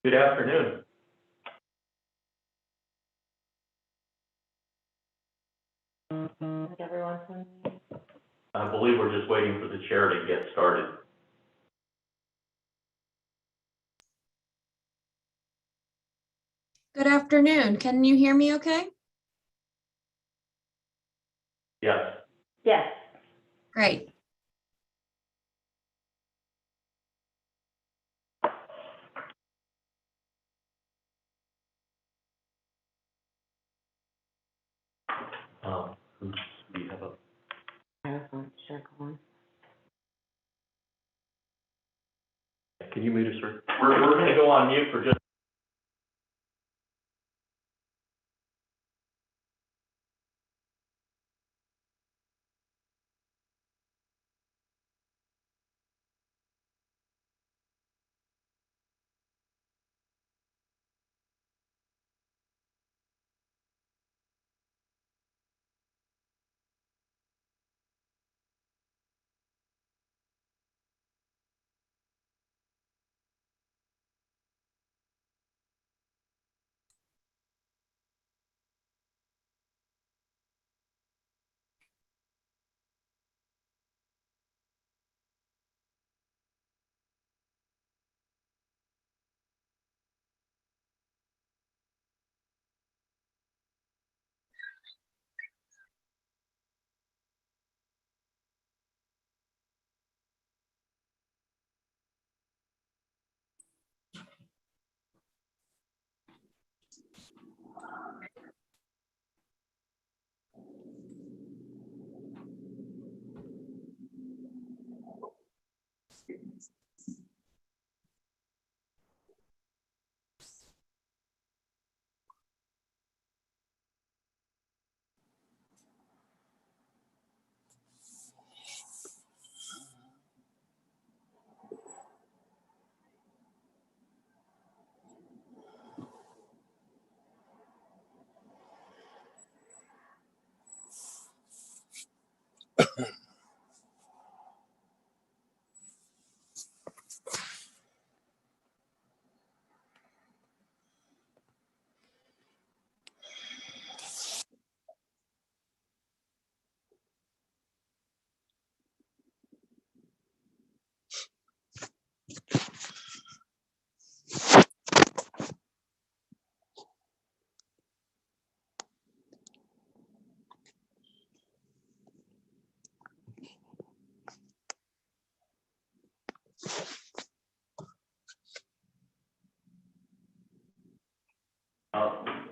Good afternoon. I believe we're just waiting for the chair to get started. Good afternoon. Can you hear me okay? Yes. Yes. Great. We have a, can you mute us, sir? We're going to go on mute for just.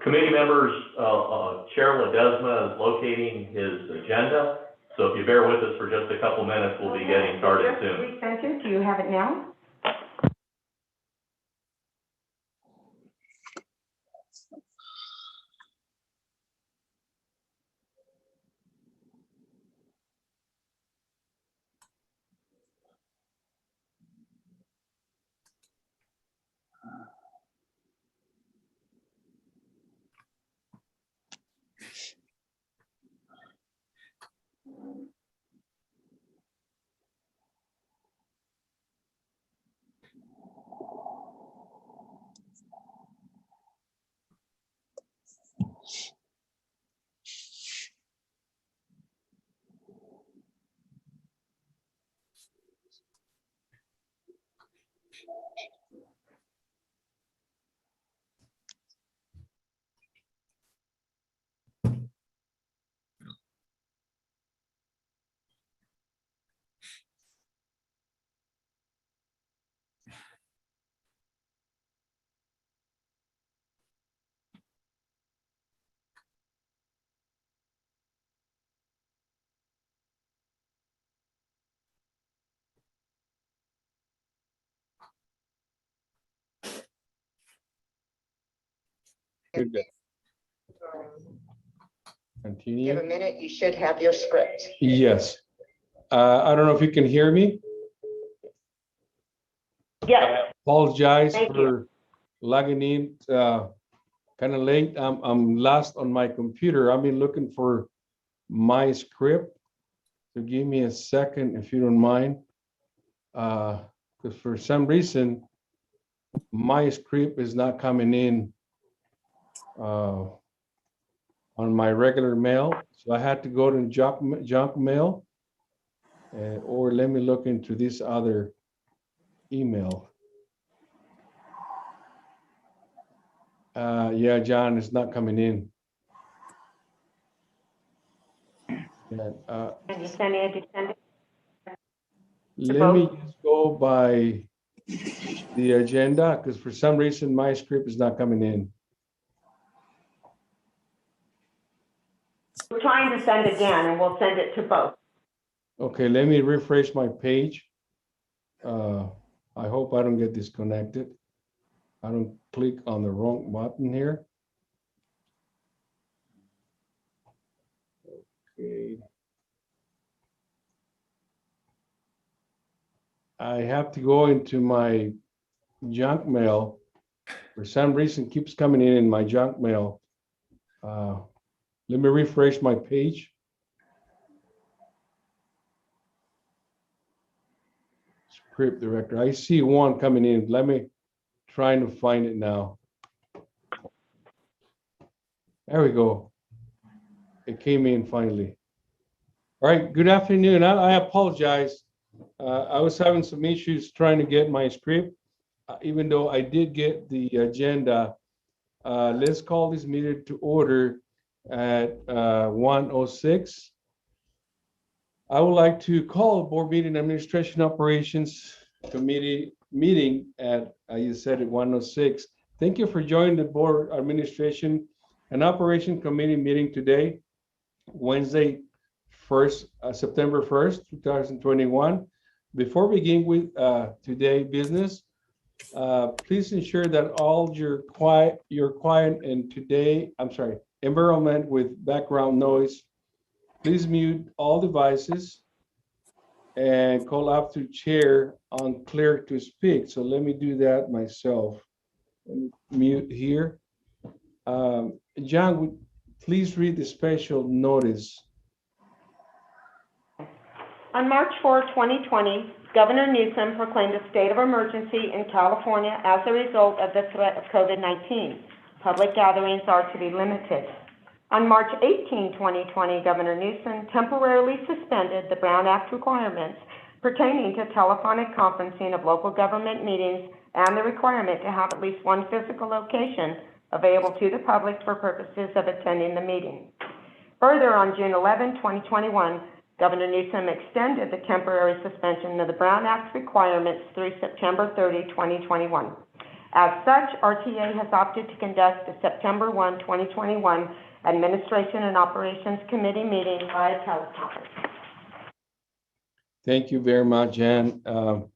Committee members, Chair Ledesma is locating his agenda. So if you bear with us for just a couple minutes, we'll be getting started soon. Just 3 seconds. Do you have it now? Good. Continue. Give a minute. You should have your script. Yes. I don't know if you can hear me. Yes. Apologize Thank for logging in kind of late. I'm lost on my computer. I've been looking for my script. So give me a second if you don't mind. Because for some reason my script is not coming in on my regular mail. So I had to go to junk mail. Or let me look into this other email. Yeah, John, it's not coming in. Yeah, And you send it, let me just go by the agenda, because for some reason my script is not coming in. we're trying to send again, and we'll send it to both. Okay, let me refresh my page. I hope I don't get disconnected. I don't click on the wrong button here. Okay. I have to go into my junk mail. For some reason, it keeps coming in my junk mail. Let me refresh my page. Script director, I see one coming in. Let me try to find it now. There we go. It came in finally. All right, good afternoon. I apologize. I was having some issues trying to get my script, even though I did get the agenda. Let's call this meeting to order at 1:06. I would like to call a board meeting administration operations committee meeting at, you said at 1:06. Thank you for joining the board administration and operation committee meeting today, Wednesday, September 1st, 2021. Before we begin with today business, please ensure that all your quiet and today, environment with background noise. Please mute all devices and call up to chair on clear to speak. So let me do that myself. Let me mute here. John, would please read the special notice. On March 4, 2020, Governor Newsom proclaimed a state of emergency in California as a result of the threat of COVID-19. Public gatherings are to be limited. On March 18, 2020, Governor Newsom temporarily suspended the Brown Act requirements pertaining to telephonic conferencing of local government meetings and the requirement to have at least one physical location available to the public for purposes of attending the meeting. Further, on June 11, 2021, Governor Newsom extended the temporary suspension of the Brown Act requirements through September 30, 2021. As such, RTA has opted to conduct the September 1, 2021 Administration and Operations Committee meeting via teleconference. Thank you very much, Jan. And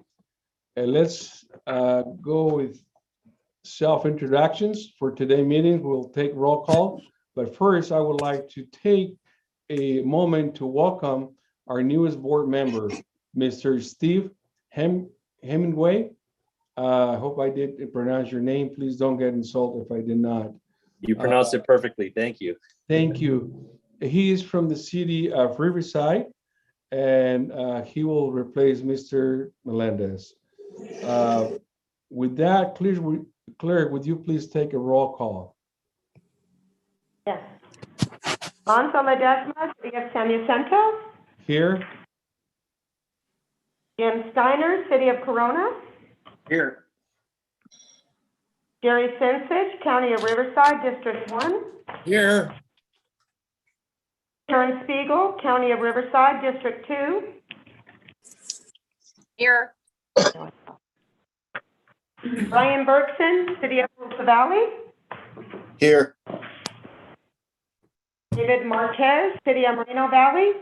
let's go with self-introductions for today's meeting. We'll take roll call, but first I would like to take a moment to welcome our newest board member, Mr. Steve Hemingway. I hope I did pronounce your name. Please don't get insulted if I did not. You pronounced it perfectly. Thank you. Thank you. He is from the city of Riverside, and he will replace Mr. Melendez. With that, Claire, would you please take a roll call? Yes. Alonso Ledesma, City of San Jacinto. Here. Jim Steiner, City of Corona. Here. Jerry Sinsich, County of Riverside, District 1. Here. Karen Spiegel, County of Riverside, District 2. Here. Brian Bergson, City of Costa Valley. Here. David Marquez, City of Moreno Valley.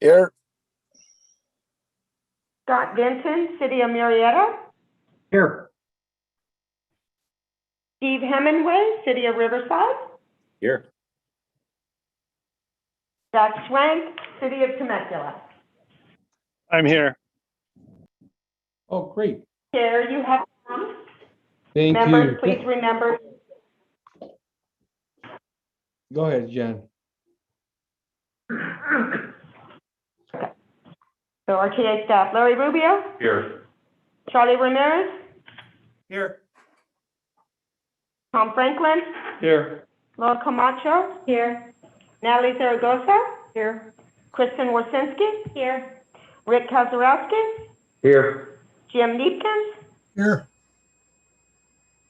Here. Scott Denton, City of Murrieta. Here. Steve Hemingway, City of Riverside. Here. Jack Schwank, City of Temecula. I'm here. Oh, great. Chair, you have one. Thank Members, you. please remember. Go ahead, Jen. So RTA staff, Larry Rubio, Here. Charlie Ramirez, Here. Tom Franklin, Here. Laura Camacho. Here. Natalie Zaragoza. Here. Kristen Warsinski. Here. Rick Kazarowski. Here. Jim Neepkins. Here.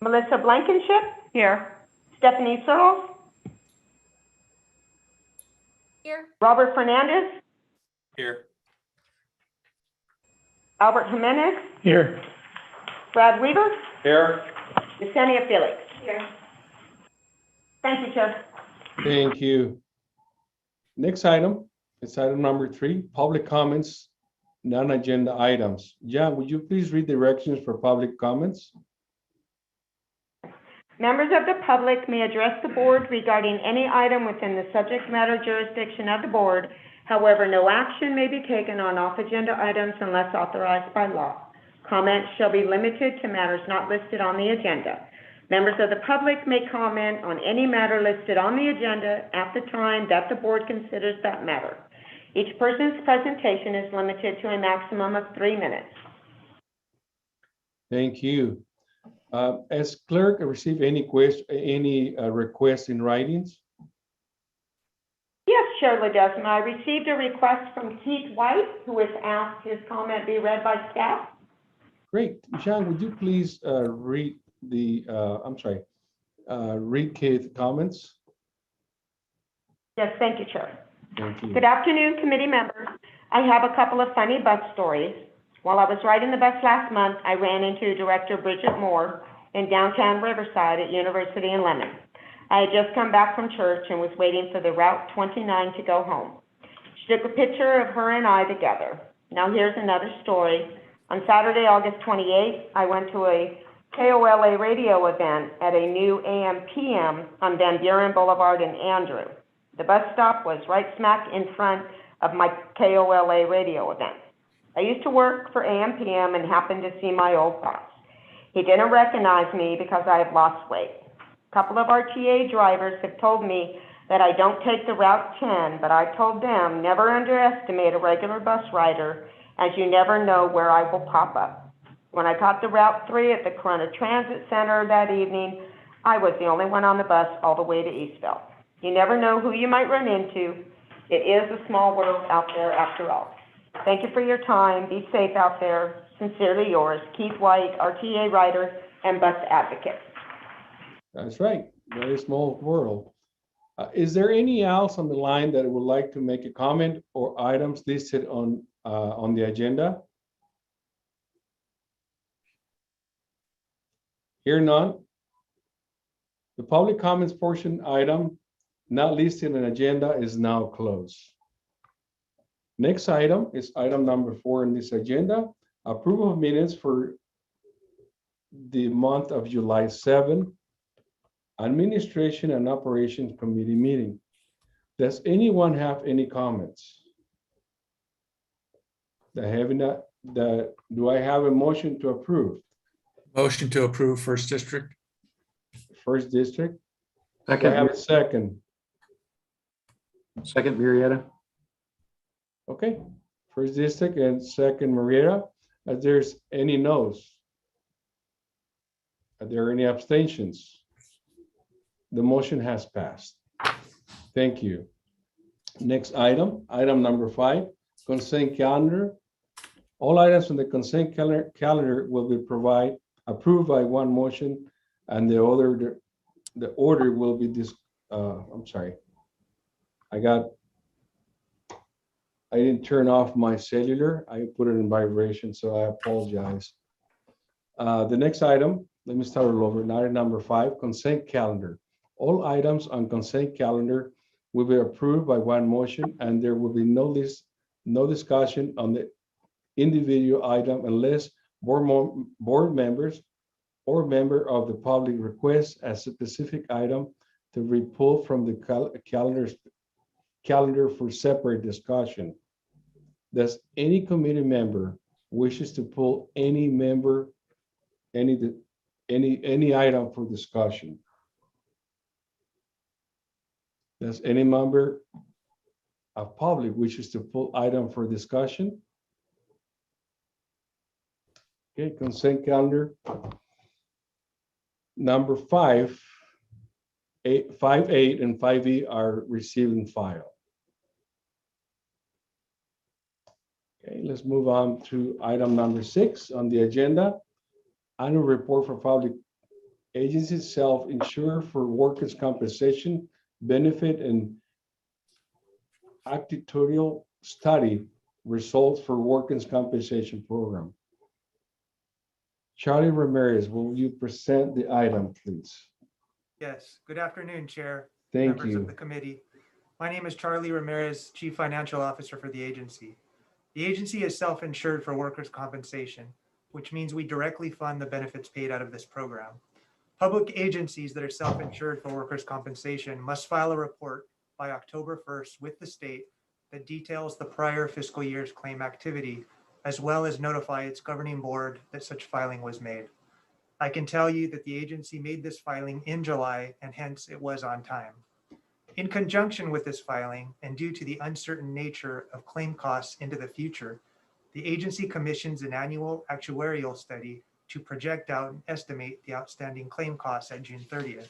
Melissa Blankenship. Here. Stephanie Searles. Here. Robert Fernandez. Here. Albert Jimenez. Here. Brad Weaver. Here. Yesenia Felix. Here. Thank you, Chair. Thank you. Next item, it's item number 3, public comments, non-agenda items. John, would you please read directions for public comments? Members of the public may address the board regarding any item within the subject matter jurisdiction of the board. However, no action may be taken on off-agenda items unless authorized by law. Comments shall be limited to matters not listed on the agenda. Members of the public may comment on any matter listed on the agenda at the time that the board considers that matter. Each person's presentation is limited to a maximum of 3 minutes. Thank you. As clerk, I received any requests in writings? Yes, Chair Ledesma, I received a request from Keith White, who has asked his comment be read by staff. Great. John, would you please read the, read Keith's comments? Yes, thank you, Chair. Thank you. Good afternoon, committee members. I have a couple of funny bus stories. While I was riding the bus last month, I ran into Director Bridget Moore in downtown Riverside at University in Lemon. I had just come back from church and was waiting for the Route 29 to go home. She took a picture of her and I together. Now here's another story. On Saturday, August 28th, I went to a KOLA radio event at a new AM/PM on Van Buren Boulevard in Andrew. The bus stop was right smack in front of my KOLA radio event. I used to work for AM/PM and happened to see my old boss. He didn't recognize me because I have lost weight. A couple of RTA drivers have told me that I don't take the Route 10, but I told them never underestimate a regular bus rider, as you never know where I will pop up. When I caught the Route 3 at the Corona Transit Center that evening, I was the only one on the bus all the way to Eastville. You never know who you might run into. It is a small world out there after all. Thank you for your time. Be safe out there. Sincerely yours, Keith White, RTA rider and bus advocate. That's right. Very small world. Is there any else on the line that would like to make a comment or items listed on the agenda? Hear none. The public comments portion item not listed on the agenda is now closed. Next item is item number 4 in this agenda, approval of minutes for the month of July 7, Administration and Operations Committee meeting. Does anyone have any comments? Do I have a motion to approve? Motion to approve first district. First district? Do I have a second? Second, Marietta. Okay, first district and second Marietta. If there's any no's? Are there any abstentions? The motion has passed. Thank you. Next item, item number 5, consent calendar. All items on the consent calendar will be approved by one motion, and the order will be this. I'm sorry. I didn't turn off my cellular. I put it in vibration, so I apologize. The next item, let me start all over. Item number 5, consent calendar. All items on consent calendar will be approved by one motion, and there will be no discussion on the individual item unless board members or member of the public requests a specific item to be pulled from the calendar for separate discussion. Does any committee member wishes to pull any item for discussion? Does any member of public wishes to pull item for discussion? Okay, consent calendar. Number 5, 5.8 and 5E are received and filed. Okay, let's move on to item number 6 on the agenda. Annual report for public agencies self-insure for workers' compensation benefit and actuarial study results for workers' compensation program. Charlie Ramirez, will you present the item, please? Yes, good afternoon, Chair, Thank members of the you. committee. My name is Charlie Ramirez, Chief Financial Officer for the agency. The agency is self-insured for workers' compensation, which means we directly fund the benefits paid out of this program. Public agencies that are self-insured for workers' compensation must file a report by October 1st with the state that details the prior fiscal year's claim activity, as well as notify its governing board that such filing was made. I can tell you that the agency made this filing in July, and hence it was on time. In conjunction with this filing, and due to the uncertain nature of claim costs into the future, the agency commissions an annual actuarial study to project out and estimate the outstanding claim costs at June 30th.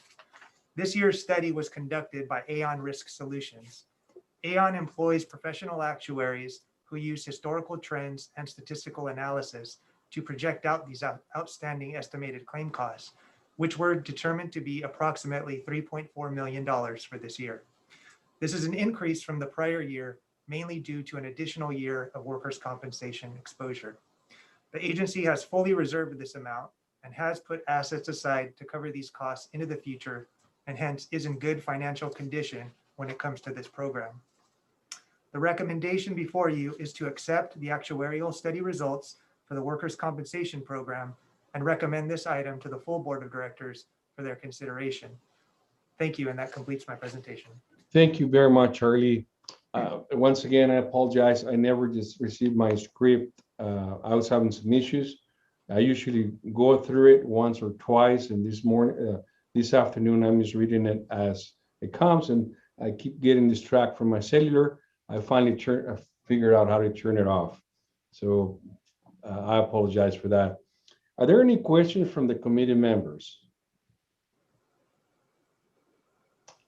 This year's study was conducted by Aon Risk Solutions. Aon employs professional actuaries who use historical trends and statistical analysis to project out these outstanding estimated claim costs, which were determined to be approximately $3.4 million for this year. This is an increase from the prior year, mainly due to an additional year of workers' compensation exposure. The agency has fully reserved this amount and has put assets aside to cover these costs into the future, and hence is in good financial condition when it comes to this program. The recommendation before you is to accept the actuarial study results for the workers' compensation program and recommend this item to the full board of directors for their consideration. Thank you, and that completes my presentation. Thank you very much, Charlie. Once again, I apologize. I never just received my script. I was having some issues. I usually go through it once or twice, and this afternoon, I'm just reading it as it comes, and I keep getting distracted from my cellular. I finally figured out how to turn it off. So I apologize for that. Are there any questions from the committee members?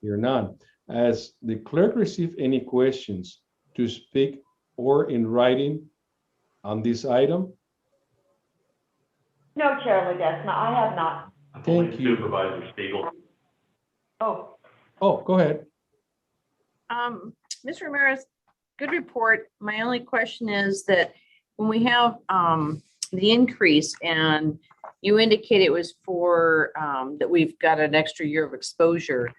Hear none. Has the clerk received any questions to speak or in writing on this item? No, Chair Ledesma, I have not. I Thank believe you. Supervisor Spiegel. Oh, go ahead. Ms. Ramirez, good report. My only question is that when we have the increase and you indicate it was for that we've got an extra year of exposure,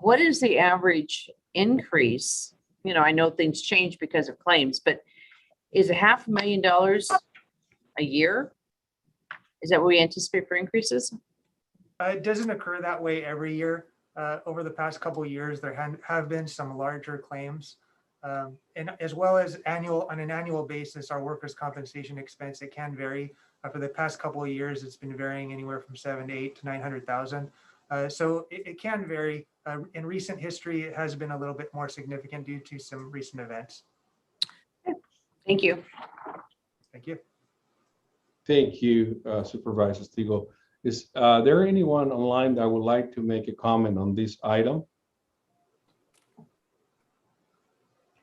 what is the average increase? You know, I know things change because of claims, but is it $500,000 a year? Is that what we anticipate for increases? It doesn't occur that way every year. Over the past couple of years, there have been some larger claims. And as well as on an annual basis, our workers' compensation expense, it can vary. For the past couple of years, it's been varying anywhere from 700 to 800 to 900,000. So it can vary. In recent history, it has been a little bit more significant due to some recent events. Thank you. Thank you. Thank you, Supervisor Stiegel. Is there anyone online that would like to make a comment on this item?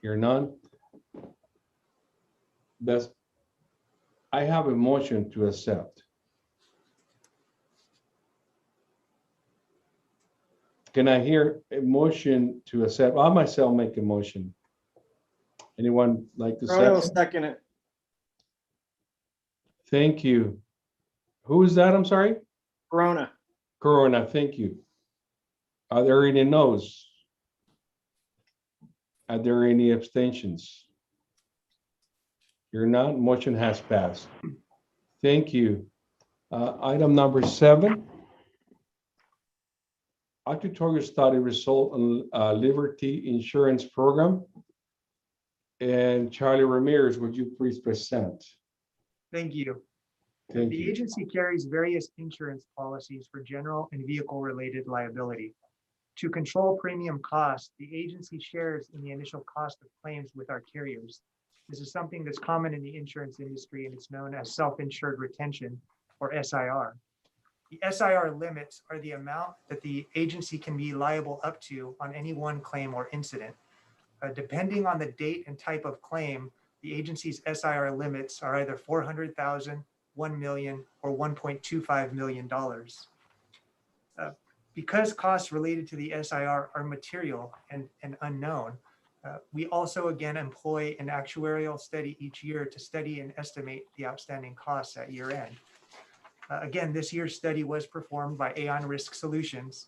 Hear none. I have a motion to accept. Can I hear a motion to accept? I myself make a motion. Anyone like to I will second? second it. Thank you. Who is that? I'm sorry. Corona. Corona, thank you. Are there any no's? Are there any abstentions? You're not, motion has passed. Thank you. Item number 7. Actuarial study result on Liberty Insurance Program. And Charlie Ramirez, would you please present? Thank you. Thank The you. agency carries various insurance policies for general and vehicle-related liability. To control premium costs, the agency shares in the initial cost of claims with our carriers. This is something that's common in the insurance industry, and it's known as self-insured retention, or SIR. The SIR limits are the amount that the agency can be liable up to on any one claim or incident. Depending on the date and type of claim, the agency's SIR limits are either $400,000, $1 million, or $1.25 million. Because costs related to the SIR are material and unknown, we also again employ an actuarial study each year to study and estimate the outstanding costs at year end. Again, this year's study was performed by Aon Risk Solutions.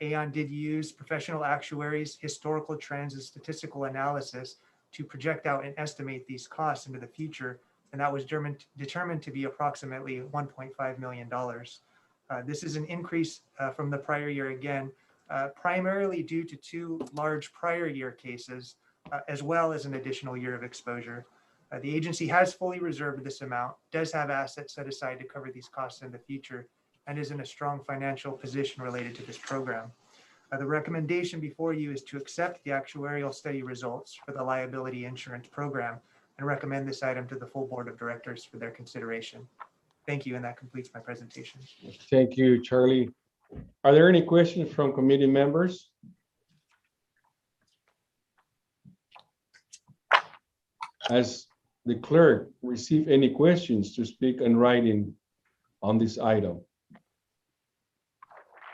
Aon did use professional actuaries, historical trends, and statistical analysis to project out and estimate these costs into the future, and that was determined to be approximately $1.5 million. This is an increase from the prior year again, primarily due to 2 large prior year cases, as well as an additional year of exposure. The agency has fully reserved this amount, does have assets set aside to cover these costs in the future, and is in a strong financial position related to this program. The recommendation before you is to accept the actuarial study results for the liability insurance program and recommend this item to the full board of directors for their consideration. Thank you, and that completes my presentation. Thank you, Charlie. Are there any questions from committee members? Has the clerk received any questions to speak in writing on this item?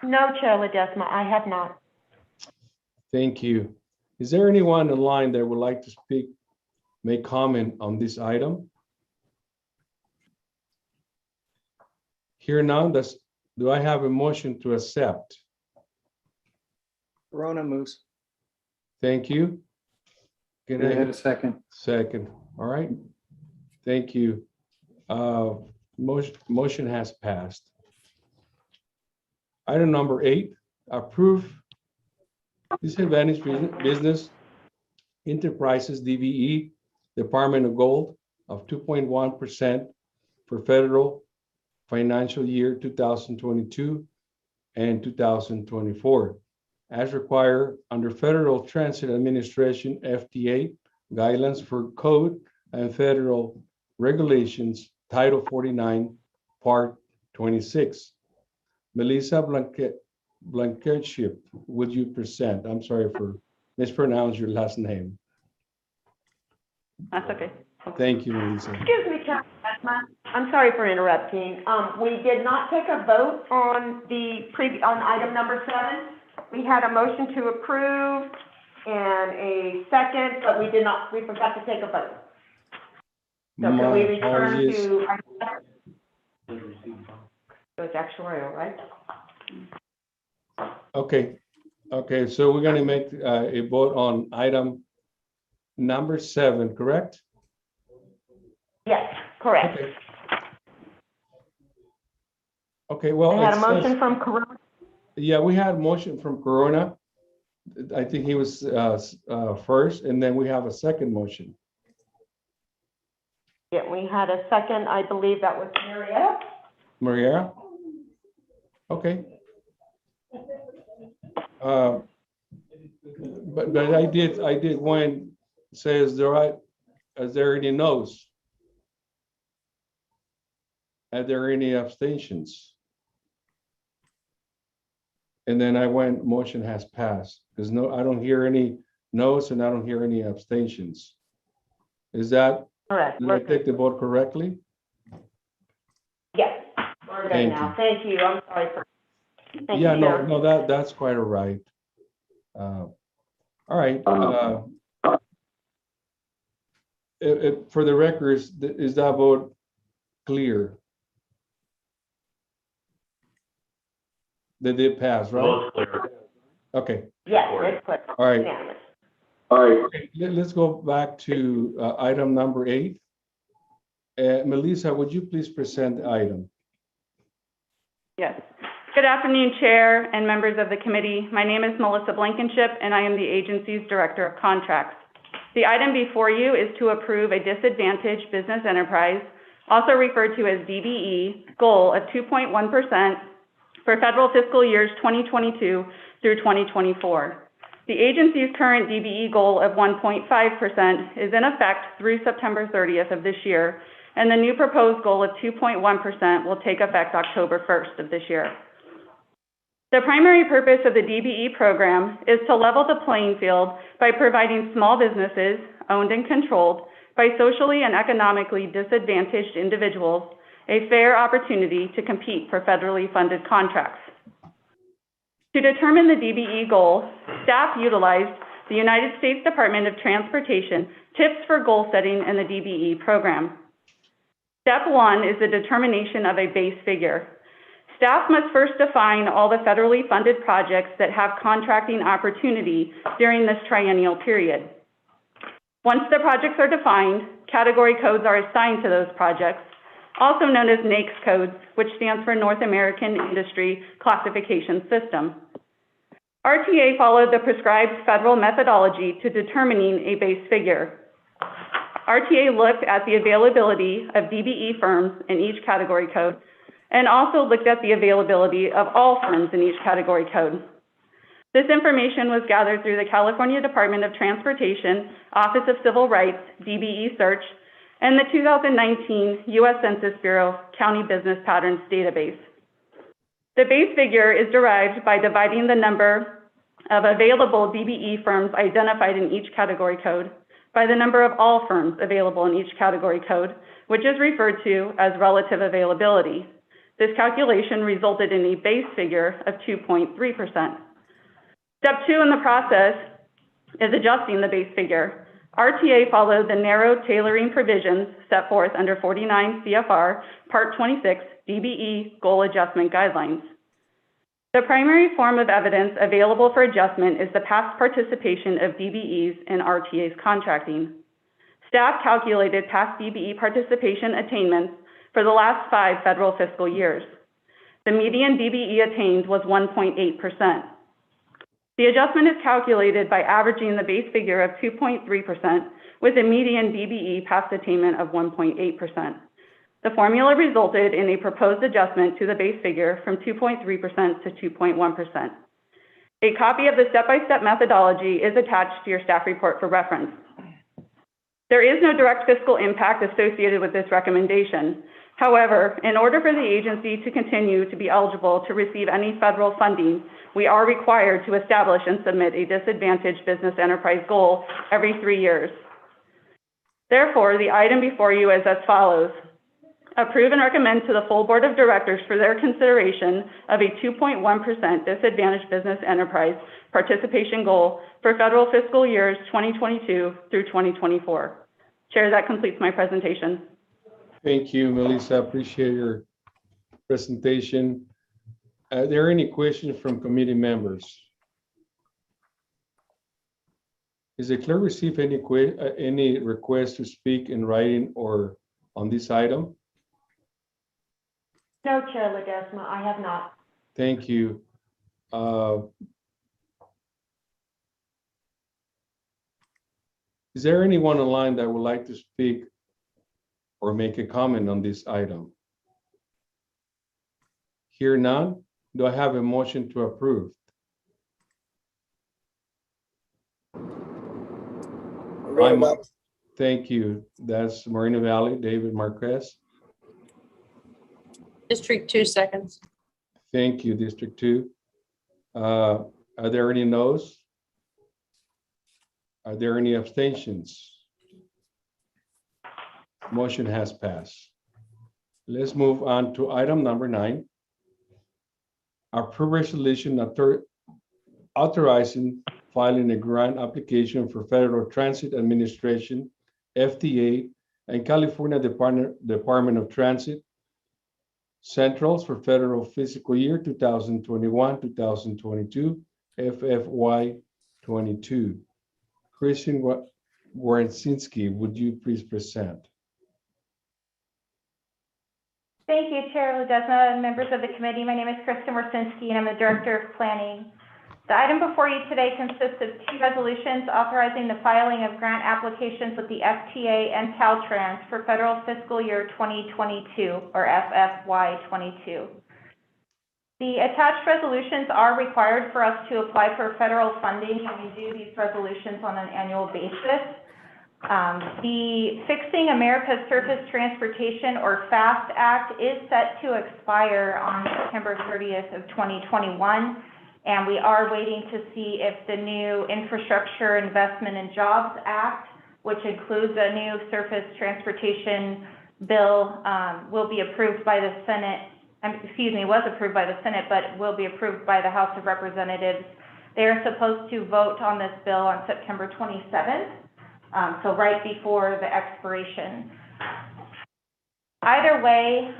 No, Chair Ledesma, I have not. Thank you. Is there anyone in line that would like to speak, make comment on this item? Here none, do I have a motion to accept? Corona moves. Thank you. Can I a second? Second, all right. Thank you. Motion has passed. Item number 8, approve disadvantaged business enterprises DBE Department of Gold of 2.1% for federal financial year 2022 and 2024, as required under Federal Transit Administration FTA guidelines for code and federal regulations, Title 49, Part 26. Melissa Blankenship, would you present? I'm sorry for mispronouncing your last name. That's okay. Thank you, Melissa. Excuse me, Chair Ledesma. I'm sorry for interrupting. We did not take a vote on on item number 7. We had a motion to approve and a second, but we forgot to take a vote. So can we return to? So it's actuarial, right? Okay, so we're gonna make a vote on item number 7, correct? Yes, correct. Okay, well. We had a motion from Corona. Yeah, we had a motion from Corona. I think he was first, and then we have a second motion. Yeah, we had a second, I believe that was Marietta. Marietta? Okay. But I did one say, is there any no's? Are there any abstentions? And then I went, motion has passed, because I don't hear any no's and I don't hear any abstentions. Is that, Correct. did I take the vote correctly? Yes, we're good Thank now. you. Thank you. I'm sorry for. Thank Yeah, you, no, Chair. no, that's quite all right. All right. For the records, is that vote clear? They did pass, right? Vote's clear. Okay, Yes, it's clear. all right. Unanimous. Okay, let's go back to item number 8. Melissa, would you please present the item? Yes. Good afternoon, Chair and members of the committee. My name is Melissa Blankenship, and I am the agency's Director of Contracts. The item before you is to approve a disadvantaged business enterprise, also referred to as DBE, goal of 2.1% for federal fiscal years 2022 through 2024. The agency's current DBE goal of 1.5% is in effect through September 30th of this year, and the new proposed goal of 2.1% will take effect October 1st of this year. The primary purpose of the DBE program is to level the playing field by providing small businesses, owned and controlled by socially and economically disadvantaged individuals, a fair opportunity to compete for federally funded contracts. To determine the DBE goal, staff utilized the United States Department of Transportation tips for goal setting in the DBE program. Step 1 is the determination of a base figure. Staff must first define all the federally funded projects that have contracting opportunity during this triennial period. Once the projects are defined, category codes are assigned to those projects, also known as NAICS codes, which stands for North American Industry Classification System. RTA followed the prescribed federal methodology to determining a base figure. RTA looked at the availability of DBE firms in each category code and also looked at the availability of all firms in each category code. This information was gathered through the California Department of Transportation Office of Civil Rights DBE search and the 2019 U.S. Census Bureau County Business Patterns database. The base figure is derived by dividing the number of available DBE firms identified in each category code by the number of all firms available in each category code, which is referred to as relative availability. This calculation resulted in a base figure of 2.3%. Step 2 in the process is adjusting the base figure. RTA followed the narrow tailoring provisions set forth under 49 CFR Part 26 DBE Goal Adjustment Guidelines. The primary form of evidence available for adjustment is the past participation of DBEs in RTA's contracting. Staff calculated past DBE participation attainments for the last 5 federal fiscal years. The median DBE attained was 1.8%. The adjustment is calculated by averaging the base figure of 2.3% with a median DBE past attainment of 1.8%. The formula resulted in a proposed adjustment to the base figure from 2.3% to 2.1%. A copy of the step-by-step methodology is attached to your staff report for reference. There is no direct fiscal impact associated with this recommendation. However, in order for the agency to continue to be eligible to receive any federal funding, we are required to establish and submit a disadvantaged business enterprise goal every 3 years. Therefore, the item before you is as follows. Approve and recommend to the full board of directors for their consideration of a 2.1% disadvantaged business enterprise participation goal for federal fiscal years 2022 through 2024. Chair, that completes my presentation. Thank you, Melissa. Appreciate your presentation. Are there any questions from committee members? Is the clerk received any request to speak in writing or on this item? No, Chair Ledesma, I have not. Thank you. Is there anyone online that would like to speak or make a comment on this item? Hear none, do I have a motion to approve? Thank you. That's Moreno Valley, David Marquez. District 2 seconds. Thank you, District 2. Are there any no's? Are there any abstentions? Motion has passed. Let's move on to item number 9. Approve resolution authorizing filing a grant application for Federal Transit Administration, FTA, and California Department of Transit Centrals for federal fiscal year 2021-2022, FFY 22. Christian Warensinski, would you please present? Thank you, Chair Ledesma and members of the committee. My name is Kristen Warsinski, and I'm the Director of Planning. The item before you today consists of 2 resolutions authorizing the filing of grant applications with the FTA and Caltrans for federal fiscal year 2022, or FFY 22. The attached resolutions are required for us to apply for federal funding, and we do these resolutions on an annual basis. The Fixing America's Surface Transportation, or FAST Act, is set to expire on September 30th of 2021, and we are waiting to see if the new Infrastructure Investment and Jobs Act, which includes a new surface transportation bill, will be approved by the Senate. Was approved by the Senate, but will be approved by the House of Representatives. They are supposed to vote on this bill on September 27th. So right before the expiration. Either way,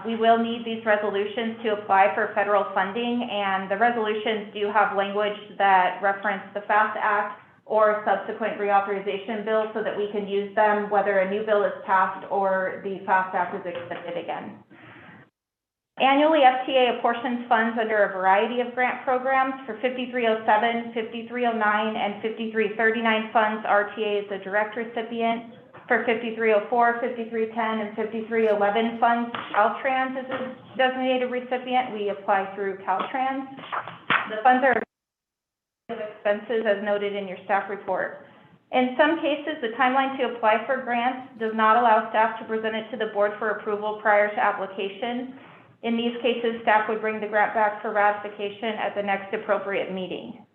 we will need these resolutions to apply for federal funding, and the resolutions do have language that reference the FAST Act or subsequent reauthorization bills so that we can use them whether a new bill is passed or the FAST Act is extended again. Annually, FTA apportions funds under a variety of grant programs. For 5307, 5309, and 5339 funds, RTA is a direct recipient. For 5304, 5310, and 5311 funds, Caltrans is a designated recipient. We apply through Caltrans. The funds are expenses as noted in your staff report. In some cases, the timeline to apply for grants does not allow staff to present it to the board for approval prior to application. In these cases, staff would bring the grant back for ratification at the next appropriate meeting.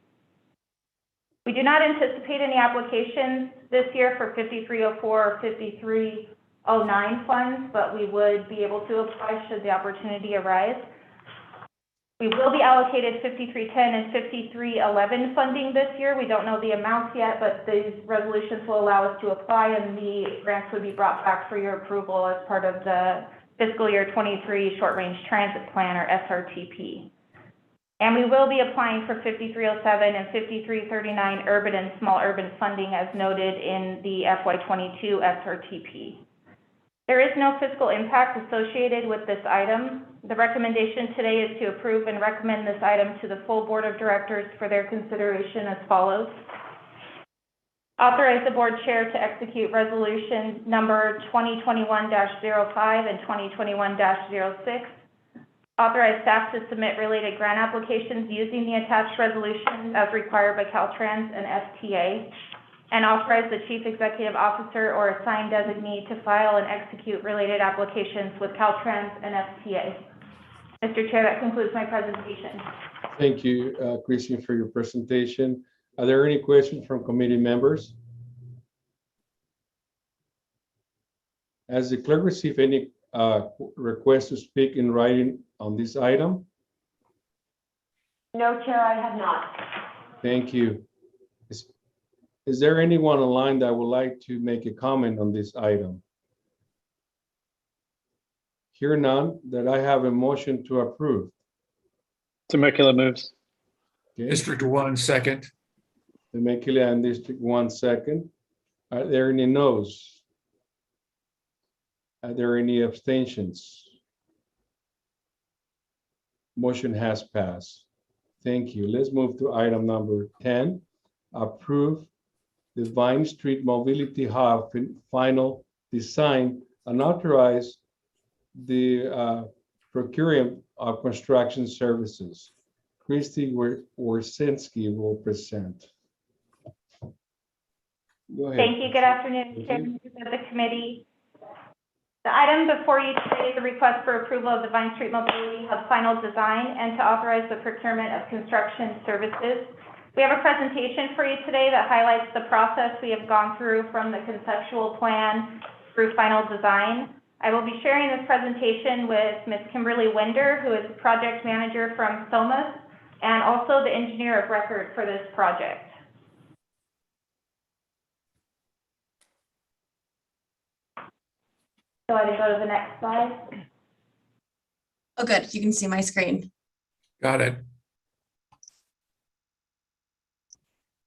We do not anticipate any applications this year for 5304 or 5309 funds, but we would be able to apply should the opportunity arise. We will be allocated 5310 and 5311 funding this year. We don't know the amounts yet, but these resolutions will allow us to apply, and the grants would be brought back for your approval as part of the Fiscal Year 23 Short Range Transit Plan, or SRTP. And we will be applying for 5307 and 5339 urban and small urban funding as noted in the FY22 SRTP. There is no fiscal impact associated with this item. The recommendation today is to approve and recommend this item to the full Board of Directors for their consideration as follows. Authorize the board chair to execute resolution number 2021-05 and 2021-06. Authorize staff to submit related grant applications using the attached resolutions as required by Caltrans and FTA. And authorize the Chief Executive Officer or assigned designee to file and execute related applications with Caltrans and FTA. Mr. Chair, that concludes my presentation. Thank you, Christine, for your presentation. Are there any questions from committee members? Has the clerk received any requests to speak in writing on this item? No, Chair, I have not. Thank you. Is there anyone online that would like to make a comment on this item? Hear none, that I have a motion to approve. Temecula moves. Okay. District 1, second. Temecula and District 1, second. Are there any noes? Are there any abstentions? Motion has passed. Thank you. Let's move to item number 10. Approve the Vine Street Mobility Hub final design and authorize the procuring of construction services. Christy Warsinski will present. Go ahead. Thank you. Good afternoon, Chair, members of the committee. The item before you today is a request for approval of the Vine Street Mobility Hub final design and to authorize the procurement of construction services. We have a presentation for you today that highlights the process we have gone through from the conceptual plan through final design. I will be sharing this presentation with Ms. Kimberly Winder, who is project manager from SOMAS, and also the engineer of record for this project. So I can go to the next slide. Oh, good. You can see my screen. Got it.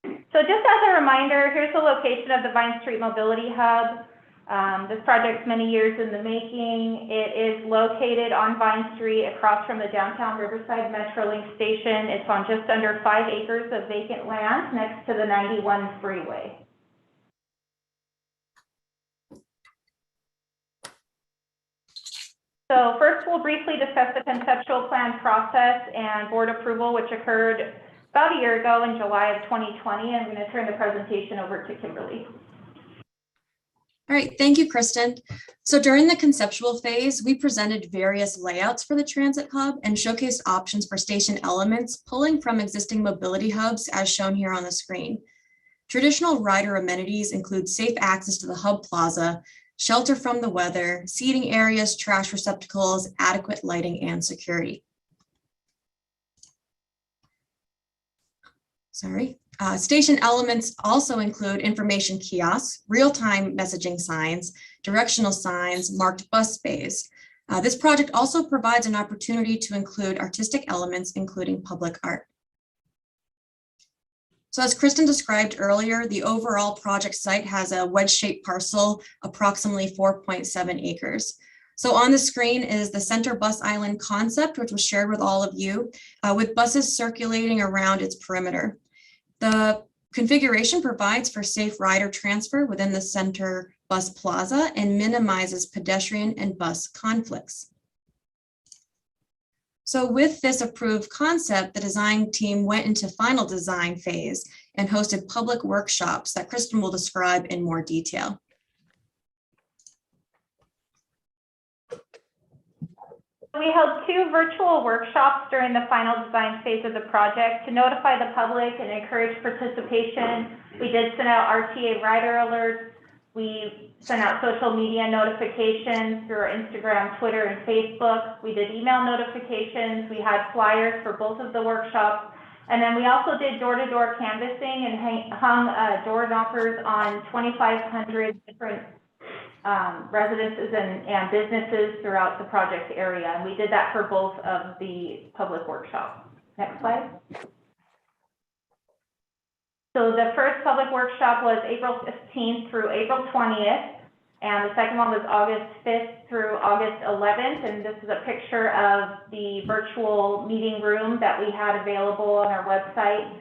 So just as a reminder, here's the location of the Vine Street Mobility Hub. This project's many years in the making. It is located on Vine Street across from the downtown Riverside Metrolink station. It's on just under 5 acres of vacant land next to the 91 freeway. So first, we'll briefly discuss the conceptual plan process and board approval, which occurred about a year ago in July of 2020. I'm going to turn the presentation over to Kimberly. All right, thank you, Kristen. So during the conceptual phase, we presented various layouts for the transit hub and showcased options for station elements, pulling from existing mobility hubs as shown here on the screen. Traditional rider amenities include safe access to the hub plaza, shelter from the weather, seating areas, trash receptacles, adequate lighting, and security. Station elements also include information kiosks, real-time messaging signs, directional signs, marked bus bays. This project also provides an opportunity to include artistic elements, including public art. So as Kristen described earlier, the overall project site has a wedge-shaped parcel, approximately 4.7 acres. So on the screen is the center bus island concept, which was shared with all of you, with buses circulating around its perimeter. The configuration provides for safe rider transfer within the center bus plaza and minimizes pedestrian and bus conflicts. So with this approved concept, the design team went into final design phase and hosted public workshops that Kristen will describe in more detail. We held 2 virtual workshops during the final design phase of the project to notify the public and encourage participation. We did send out RTA rider alerts. We sent out social media notifications through our Instagram, Twitter, and Facebook. We did email notifications. We had flyers for both of the workshops. And then we also did door-to-door canvassing and hung door knockers on 2,500 different residences and businesses throughout the project area. And we did that for both of the public workshops. Next slide. So the first public workshop was April 15th through April 20th. And the second one was August 5th through August 11th. And this is a picture of the virtual meeting room that we had available on our website.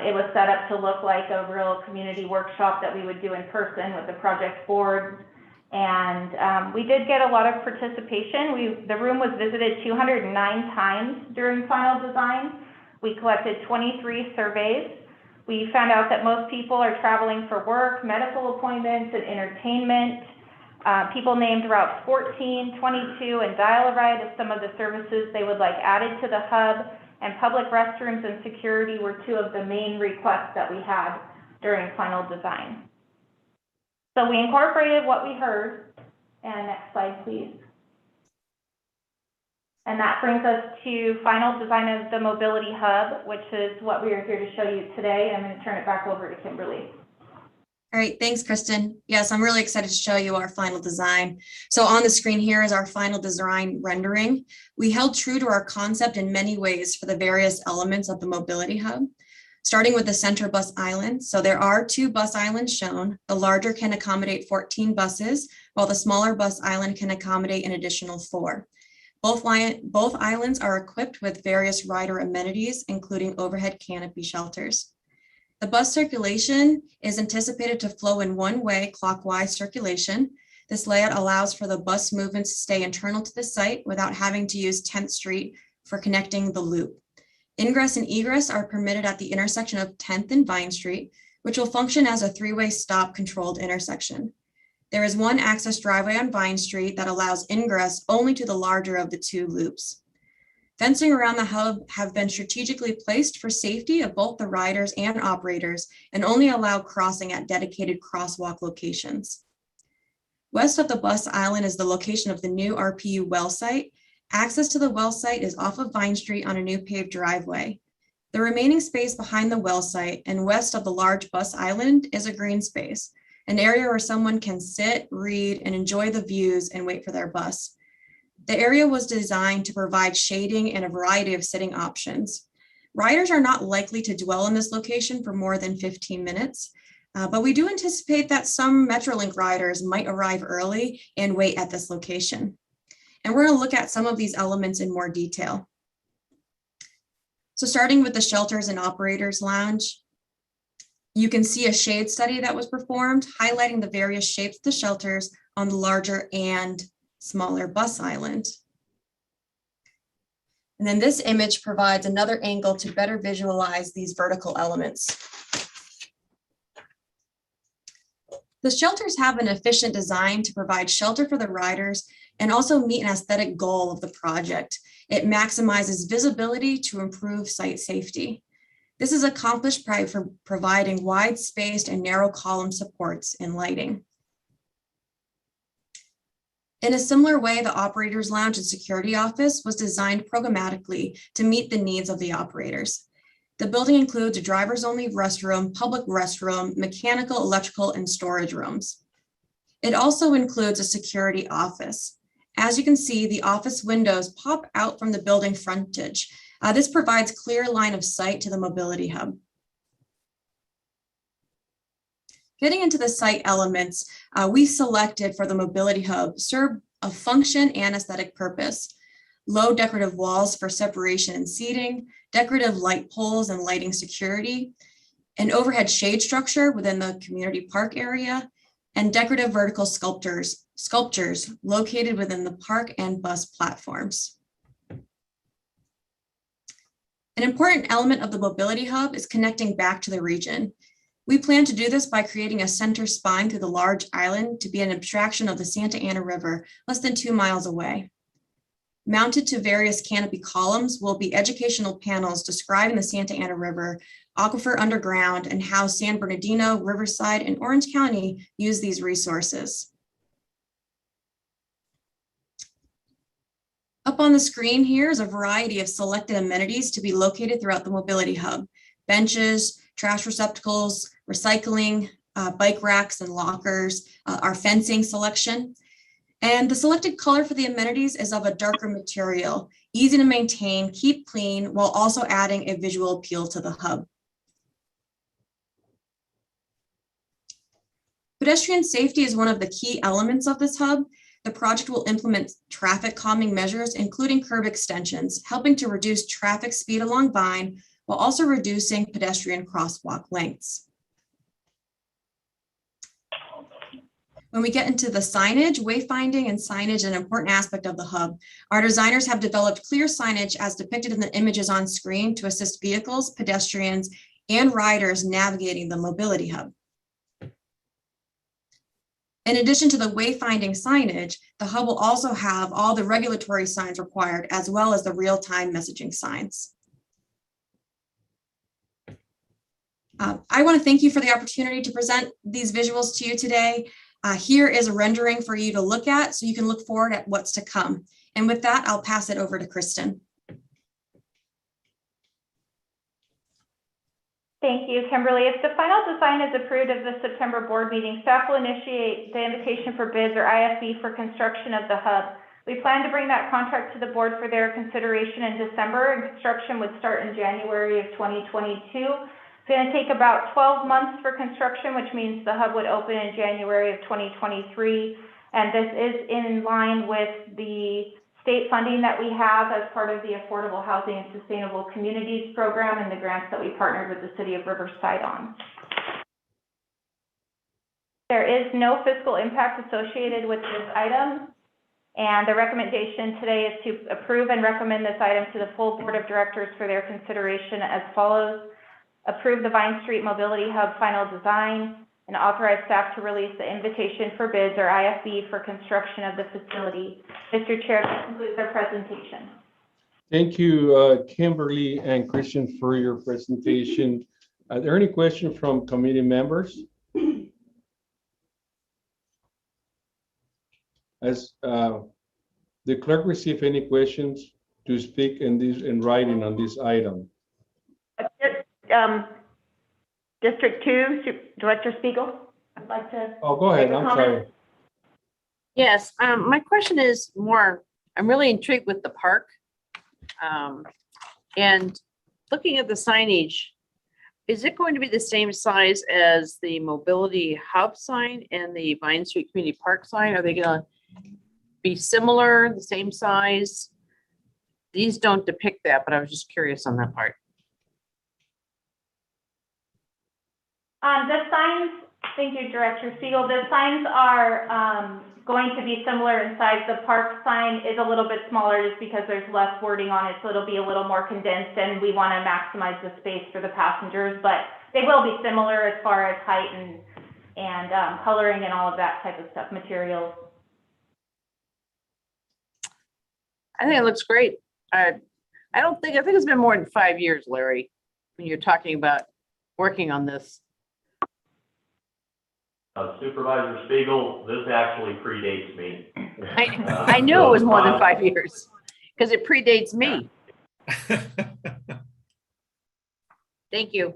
It was set up to look like a real community workshop that we would do in person with the project board. And we did get a lot of participation. The room was visited 209 times during final design. We collected 23 surveys. We found out that most people are traveling for work, medical appointments, and entertainment. People named routes 14, 22, and dial-a-ride as some of the services they would like added to the hub, and public restrooms and security were 2 of the main requests that we had during final design. So we incorporated what we heard. And next slide, please. And that brings us to final design of the mobility hub, which is what we are here to show you today. I'm going to turn it back over to Kimberly. All right, thanks, Kristen. Yes, I'm really excited to show you our final design. So on the screen here is our final design rendering. We held true to our concept in many ways for the various elements of the mobility hub, starting with the center bus island. So there are 2 bus islands shown. The larger can accommodate 14 buses, while the smaller bus island can accommodate an additional 4. Both islands are equipped with various rider amenities, including overhead canopy shelters. The bus circulation is anticipated to flow in one-way clockwise circulation. This layout allows for the bus movements to stay internal to the site without having to use 10th Street for connecting the loop. Ingress and egress are permitted at the intersection of 10th and Vine Street, which will function as a 3-way stop controlled intersection. There is 1 access driveway on Vine Street that allows ingress only to the larger of the 2 loops. Fencing around the hub have been strategically placed for safety of both the riders and operators and only allow crossing at dedicated crosswalk locations. West of the bus island is the location of the new RPU well site. Access to the well site is off of Vine Street on a new paved driveway. The remaining space behind the well site and west of the large bus island is a green space, an area where someone can sit, read, and enjoy the views and wait for their bus. The area was designed to provide shading and a variety of sitting options. Riders are not likely to dwell in this location for more than 15 minutes, but we do anticipate that some Metrolink riders might arrive early and wait at this location. And we're going to look at some of these elements in more detail. So starting with the shelters and operators lounge, you can see a shade study that was performed highlighting the various shapes of the shelters on the larger and smaller bus island. And then this image provides another angle to better visualize these vertical elements. The shelters have an efficient design to provide shelter for the riders and also meet an aesthetic goal of the project. It maximizes visibility to improve site safety. This is accomplished by providing wide-spaced and narrow column supports and lighting. In a similar way, the operator's lounge and security office was designed programmatically to meet the needs of the operators. The building includes a driver's only restroom, public restroom, mechanical, electrical, and storage rooms. It also includes a security office. As you can see, the office windows pop out from the building frontage. This provides clear line of sight to the mobility hub. Getting into the site elements, we selected for the mobility hub serve a function and aesthetic purpose. Low decorative walls for separation and seating, decorative light poles and lighting security, an overhead shade structure within the community park area, and decorative vertical sculptures located within the park and bus platforms. An important element of the mobility hub is connecting back to the region. We plan to do this by creating a center spine through the large island to be an abstraction of the Santa Ana River, less than 2 miles away. Mounted to various canopy columns will be educational panels describing the Santa Ana River, aquifer underground, and how San Bernardino, Riverside, and Orange County use these resources. Up on the screen here is a variety of selected amenities to be located throughout the mobility hub: benches, trash receptacles, recycling, bike racks and lockers, our fencing selection. And the selected color for the amenities is of a darker material, easy to maintain, keep clean, while also adding a visual appeal to the hub. Pedestrian safety is one of the key elements of this hub. The project will implement traffic calming measures, including curb extensions, helping to reduce traffic speed along Vine, while also reducing pedestrian crosswalk lengths. When we get into the signage, wayfinding and signage is an important aspect of the hub. Our designers have developed clear signage as depicted in the images on screen to assist vehicles, pedestrians, and riders navigating the mobility hub. In addition to the wayfinding signage, the hub will also have all the regulatory signs required, as well as the real-time messaging signs. I want to thank you for the opportunity to present these visuals to you today. Here is a rendering for you to look at so you can look forward at what's to come. And with that, I'll pass it over to Kristen. Thank you, Kimberly. If the final design is approved of the September board meeting, staff will initiate the invitation for bids or IFB for construction of the hub. We plan to bring that contract to the board for their consideration in December, and construction would start in January of 2022. It's going to take about 12 months for construction, which means the hub would open in January of 2023. And this is in line with the state funding that we have as part of the Affordable Housing and Sustainable Communities program and the grants that we partnered with the city of Riverside on. There is no fiscal impact associated with this item, and the recommendation today is to approve and recommend this item to the full board of directors for their consideration as follows. Approve the Vine Street Mobility Hub final design and authorize staff to release the invitation for bids or IFB for construction of the facility. Mr. Chair, that concludes our presentation. Thank you, Kimberly and Christian, for your presentation. Are there any questions from committee members? Has the clerk received any questions to speak in writing on this item? District 2, Director Spiegel, I'd like to. Oh, go ahead. I'm sorry. Yes, my question is more, I'm really intrigued with the park. And looking at the signage, is it going to be the same size as the mobility hub sign and the Vine Street Community Park sign? Are they going to be similar, the same size? These don't depict that, but I was just curious on that part. The signs, thank you, Director Spiegel. The signs are going to be similar in size. The park sign is a little bit smaller just because there's less wording on it, so it'll be a little more condensed, and we want to maximize the space for the passengers, but they will be similar as far as height and coloring and all of that type of stuff, materials. I think it looks great. I think it's been more than 5 years, Larry, when you're talking about working on this. Supervisor Spiegel, this actually predates me. I knew it was more than 5 years because it predates me. Thank you.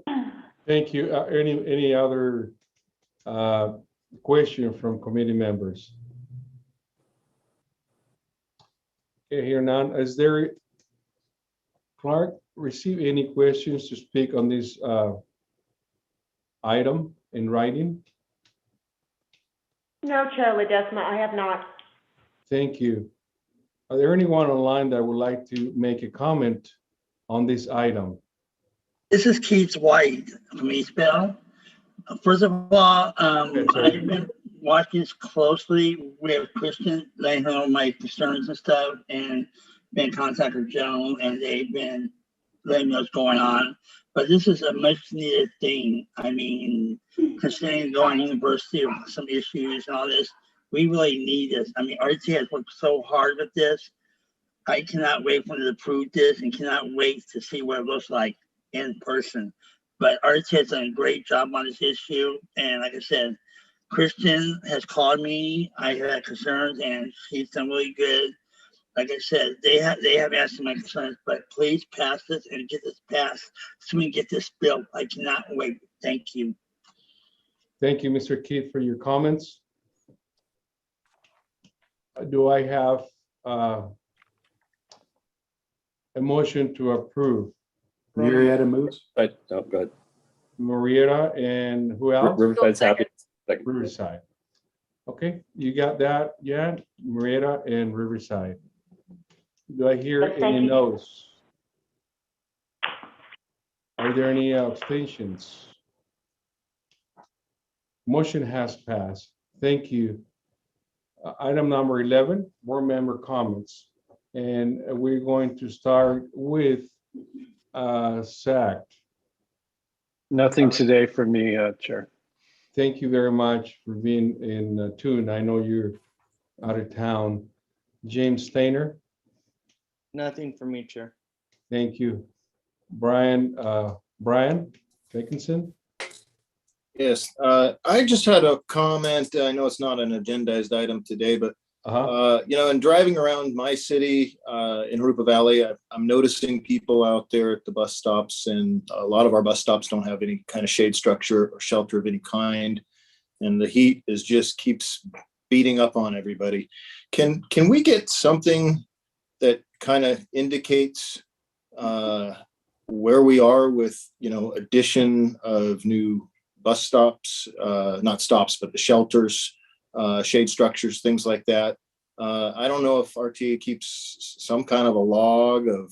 Thank you. Any other question from committee members? Okay, here none. Is there, Clark, receive any questions to speak on this item in writing? No, Chair Ledesma, I have not. Thank you. Are there anyone online that would like to make a comment on this item? This is Keith White from Eastbell. First of all, I've been watching this closely with Kristen, letting her know my concerns and stuff, and been in contact with Joan, and they've been letting me know what's going on. But this is a much needed thing. I mean, considering going to university with some issues and all this, we really need this. I mean, RTA has worked so hard with this. I cannot wait for them to approve this and cannot wait to see what it looks like in person. But RTA has done a great job on this issue. And like I said, Kristen has called me. I had concerns and she's done really good. Like I said, they have asked my concerns, but please pass this and get this passed so we can get this built. I cannot wait. Thank you. Thank you, Mr. Keith, for your comments. Do I have a motion to approve? Marietta moves. Right, no, go ahead. Marietta and who else? Riverside's happy. Second. Riverside. Okay, you got that, yeah? Marietta and Riverside. Do I hear Yes, thank any you. no's? Are there any abstentions? Motion has passed. Thank you. Item number 11, board member comments. And we're going to start with SAC. Nothing today from me, Chair. Thank you very much for being in tune. I know you're out of town. James Stainer. Nothing for me, Chair. Thank you. Brian Dickinson. Yes, I just had a comment. I know it's not an agendized item today, but you know, in driving around my city in Rupa Valley, I'm noticing people out there at the bus stops, and a lot of our bus stops don't have any kind of shade structure or shelter of any kind, and the heat just keeps beating up on everybody. Can we get something that kind of indicates where we are with, you know, addition of new bus stops, not stops, but the shelters, shade structures, things like that. I don't know if RTA keeps some kind of a log of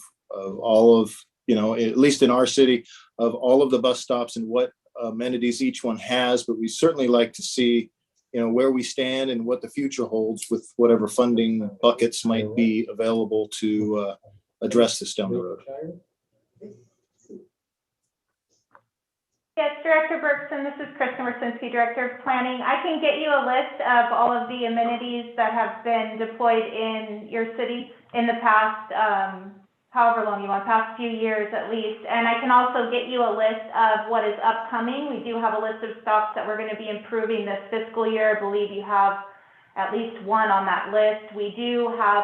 all of, you know, at least in our city, of all of the bus stops and what amenities each one has, but we certainly like to see, you know, where we stand and what the future holds with whatever funding buckets might be available to address this down the road. Yes, Director Bergson, this is Kristen Wersinski, Director of Planning. I can get you a list of all of the amenities that have been deployed in your city in the past, however long you want, past few years at least. And I can also get you a list of what is upcoming. We do have a list of stops that we're going to be improving this fiscal year. I believe you have at least one on that list. We do have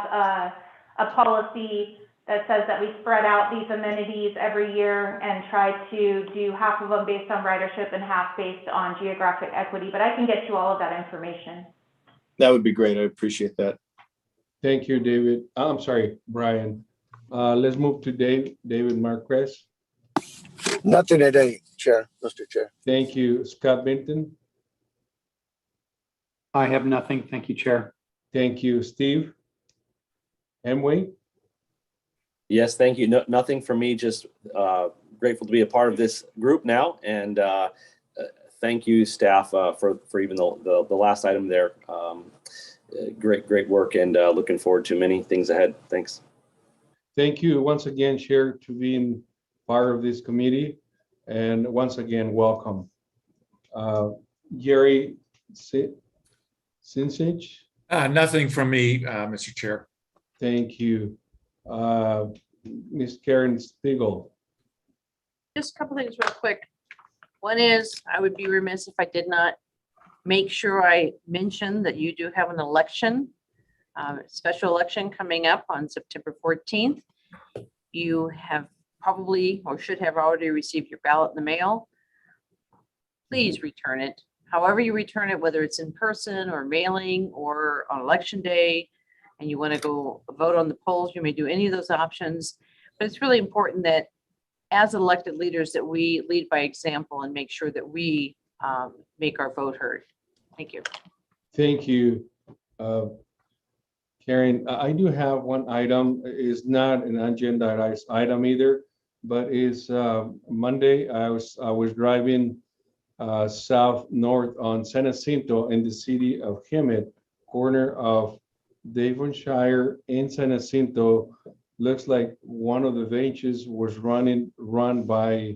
a policy that says that we spread out these amenities every year and try to do half of them based on ridership and half based on geographic equity, but I can get you all of that information. That would be great. I appreciate that. Thank you, David. I'm sorry, Brian. Let's move to David Marquez. Nothing today, Chair, Mr. Chair. Thank you. Scott Benton. I have nothing. Thank you, Chair. Thank you. Steve Hemway. Yes, thank you. No, nothing for me, just grateful to be a part of this group now. And thank you, staff, for even the last item there. Great work, and looking forward to many things ahead. Thanks. Thank you once again, Chair, to being part of this committee. And once again, welcome. Jerry Sinsage? Nothing from me, Mr. Chair. Thank you. Ms. Karen Spiegel? Just a couple things real quick. One is, I would be remiss if I did not make sure I mention that you do have an election, special election coming up on September 14th. You have probably or should have already received your ballot in the mail. Please return it. However you return it, whether it's in person or mailing or on election day, and you want to go vote on the polls, you may do any of those options. But it's really important that as elected leaders that we lead by example and make sure that we make our vote heard. Thank you. Thank you. Karen, I do have one item. It's not an agendized item either, but it's Monday. I was driving south north on San Jacinto in the city of Hemet, corner of Devonshire and San Jacinto. Looks like one of the benches was run by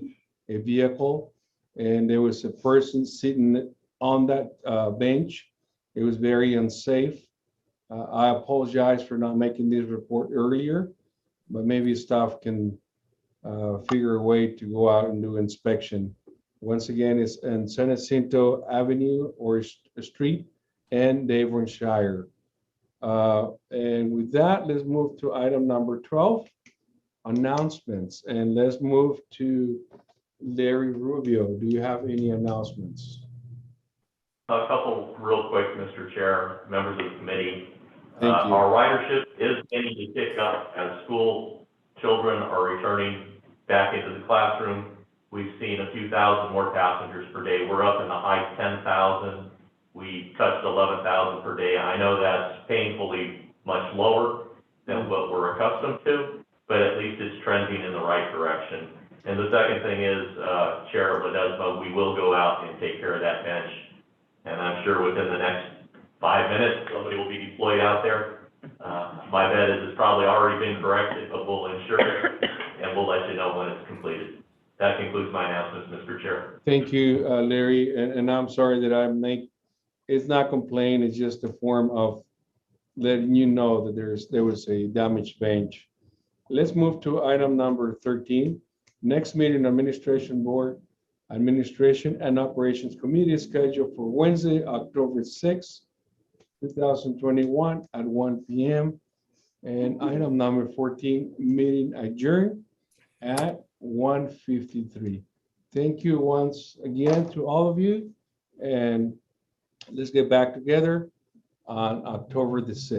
a vehicle, and there was a person sitting on that bench. It was very unsafe. I apologize for not making this report earlier, but maybe staff can figure a way to go out and do inspection. Once again, it's in San Jacinto Avenue or Street and Devonshire. And with that, let's move to item number 12, announcements. And let's move to Larry Rubio. Do you have any announcements? A couple real quick, Mr. Chair, members of the committee. Thank you. Our ridership is beginning to pick up as school children are returning back into the classroom. We've seen a few thousand more passengers per day. We're up in the high 10,000. We touched 11,000 per day. I know that's painfully much lower than what we're accustomed to, but at least it's trending in the right direction. And the second thing is, Chair Ledesma, we will go out and take care of that bench. And I'm sure within the next 5 minutes, somebody will be deployed out there. My bet is it's probably already been corrected, but we'll ensure it, and we'll let you know when it's completed. That concludes my announcements, Mr. Chair. Thank you, Larry. And I'm sorry that it's not complaint, it's just a form of letting you know that there was a damaged bench. Let's move to item number 13. Next meeting, Administration Board, Administration and Operations Committee is scheduled for Wednesday, October 6, 2021 at 1 p.m. And item number 14, meeting adjourned at 1:53. Thank you once again to all of you, and let's get back together on October the 6th.